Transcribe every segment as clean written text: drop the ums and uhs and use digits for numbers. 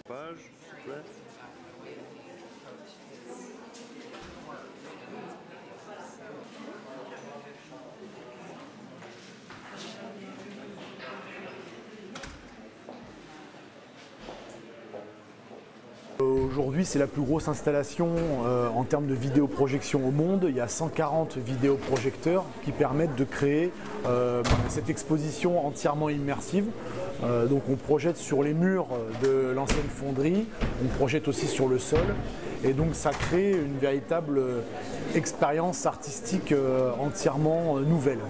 Page, s'il vous plaît. Aujourd'hui, c'est la plus grosse installation en termes de vidéoprojection au monde. Il y a 140 vidéoprojecteurs qui permettent de créer cette exposition entièrement immersive. Donc on projette sur les murs de l'ancienne fonderie, on projette aussi sur le sol. Et donc ça crée une véritable expérience artistique entièrement nouvelle.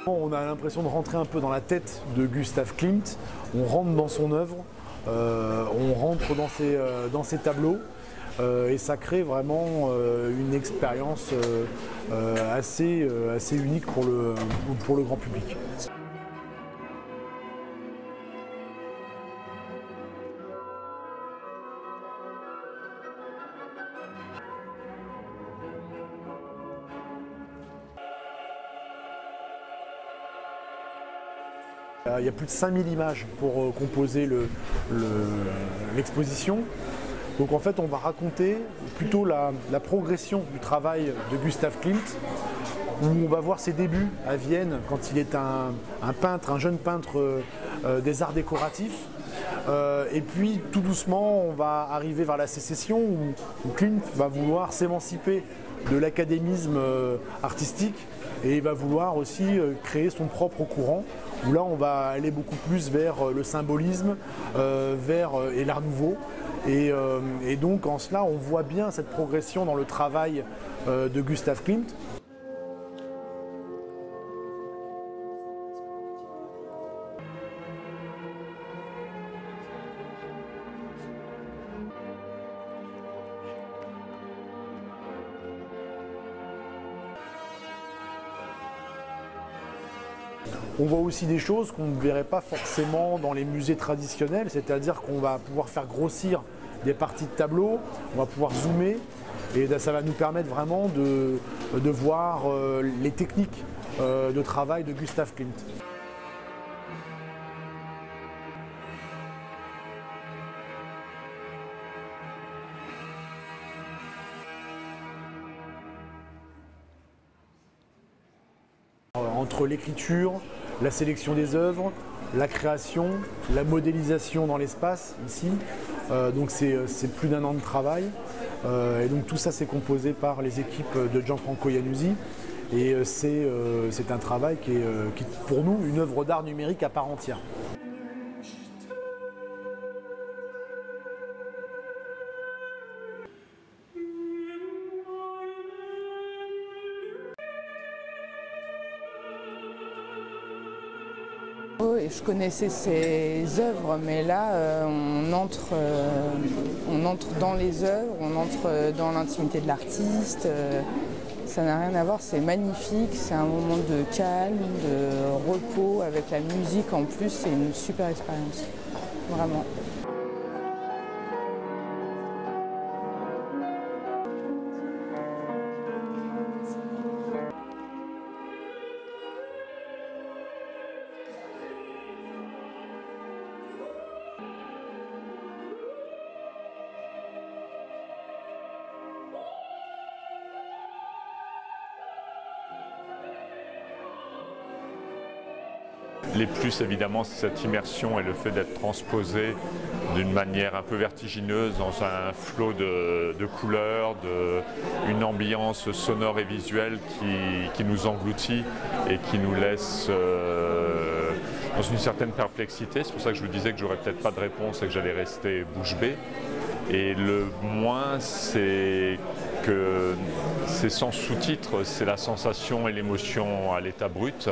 On a l'impression de rentrer un peu dans la tête de Gustav Klimt, on rentre dans son œuvre, on rentre dans ses tableaux et ça crée vraiment une expérience assez unique pour le grand public. Il y a plus de 5000 images pour composer l'exposition. Donc en fait on va raconter plutôt la progression du travail de Gustav Klimt, où on va voir ses débuts à Vienne quand il est un peintre, un jeune peintre des arts décoratifs. Et puis tout doucement on va arriver vers la sécession où Klimt va vouloir s'émanciper de l'académisme artistique et il va vouloir aussi créer son propre courant, où là on va aller beaucoup plus vers le symbolisme, et l'art nouveau. Et donc en cela on voit bien cette progression dans le travail de Gustav Klimt. On voit aussi des choses qu'on ne verrait pas forcément dans les musées traditionnels, c'est-à-dire qu'on va pouvoir faire grossir des parties de tableaux, on va pouvoir zoomer et ça va nous permettre vraiment de voir les techniques de travail de Gustav Klimt. Entre l'écriture, la sélection des œuvres, la création, la modélisation dans l'espace, ici. Donc c'est plus d'1 an de travail. Et donc tout ça c'est composé par les équipes de Gianfranco Iannuzzi. Et c'est un travail qui est pour nous une œuvre d'art numérique à part entière. Je connaissais ses œuvres, mais là, on entre dans les œuvres, on entre dans l'intimité de l'artiste. Ça n'a rien à voir, c'est magnifique, c'est un moment de calme, de repos, avec la musique en plus, c'est une super expérience, vraiment. Les plus évidemment, c'est cette immersion et le fait d'être transposé d'une manière un peu vertigineuse dans un flot de couleurs, une ambiance sonore et visuelle qui nous engloutit et qui nous laisse dans une certaine perplexité. C'est pour ça que je vous disais que j'aurais peut-être pas de réponse et que j'allais rester bouche bée. Et le moins, c'est que c'est sans sous-titres, c'est la sensation et l'émotion à l'état brut.